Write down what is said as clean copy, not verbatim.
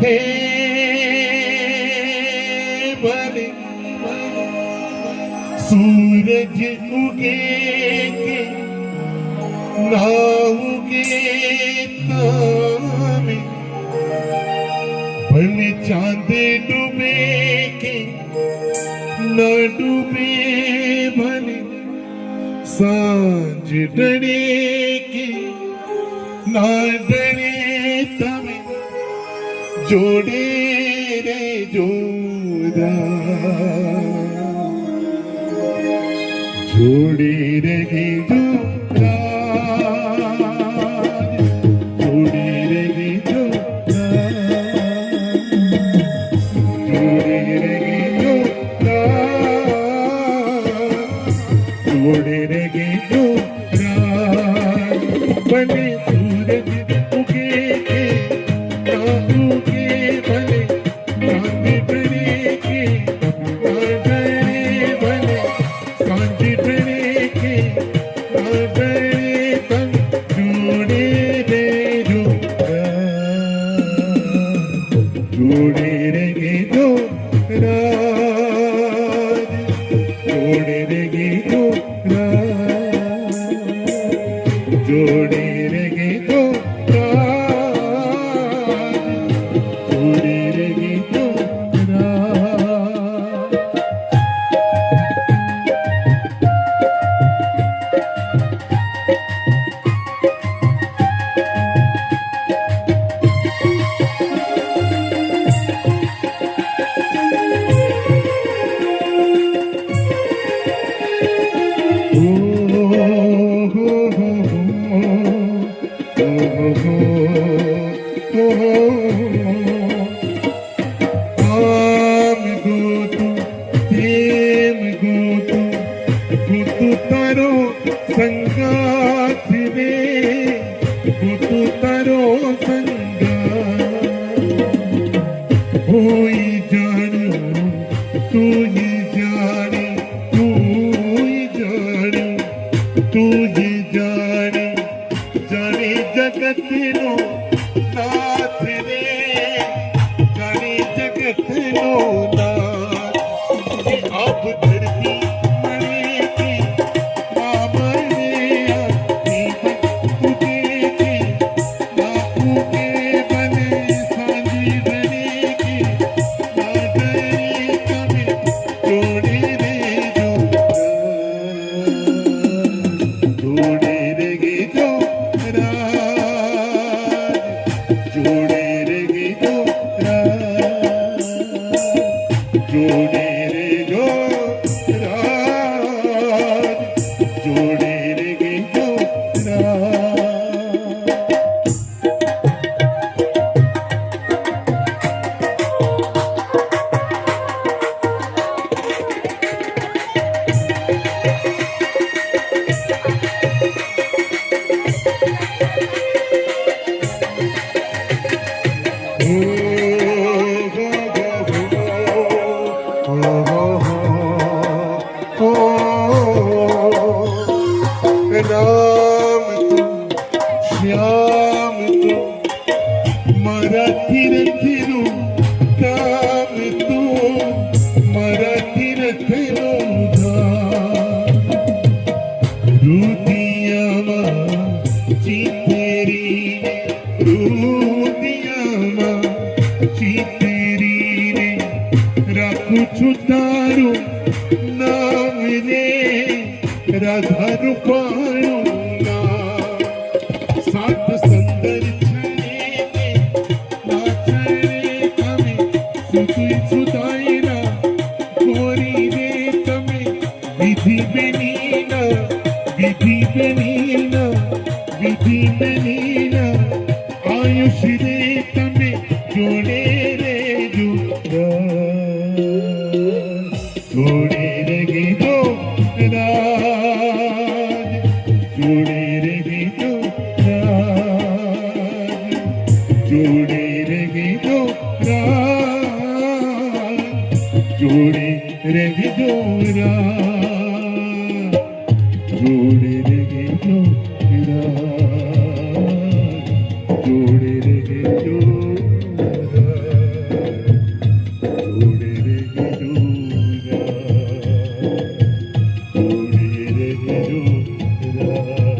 हे भले सूरज उगे के ना उगे तामे, भले चांद डूबे के ना डूबे, भले सांझ डरे के ना डरे तमे, जोड़े रे जोड़ा, जोड़े रहे जोड़ा, जोड़े रहे जोड़ा, जोड़े रहे जोड़ा, जोड़े रहे जोड़ा, बने सूरज उगे के ना उगे, भले चांद डरे के ना डरे, भले सांझ डरे के ना डरे तम, जोड़े रे जोड़ा, जोड़े रहे जोड़ा, जोड़े रहे जोड़ा, जोड़े रहे जोड़ा, जोड़े रहे जोड़ा। તારો સંગાથ રે, હું તારો સંગાથ, હોઈ જાણું તું જાણે, તું જાણે, તું જાણે, જાણે જગતનો નાથ રે, જાણે જગતનો નાથ, આપ ધરતી जोड़े रे जो राज, जोड़े रे जो राज। राम तू श्याम तू मारा थिरू काम, तू मारा थिरू रुदिया चीतेरी, रुदिया चीतेरी रे, राखू छु तारू नाम रे, राधा रूपाणु सात सुंदर छड़े नाचरे तमे, सुतुई सुताईना गोरी रे तमे, विधि बेनीना, विधि बेनीना, विधि बेनीना, आयुष रे तमे, जोड़े रे जोड़ा, जोड़े रे जोड़ा, जोड़े रे जोड़ा, जोड़े रे जोड़ा, जोड़े रे जोड़ा, जोड़े रे जोड़ा, जोड़े रे जोड़ा। रा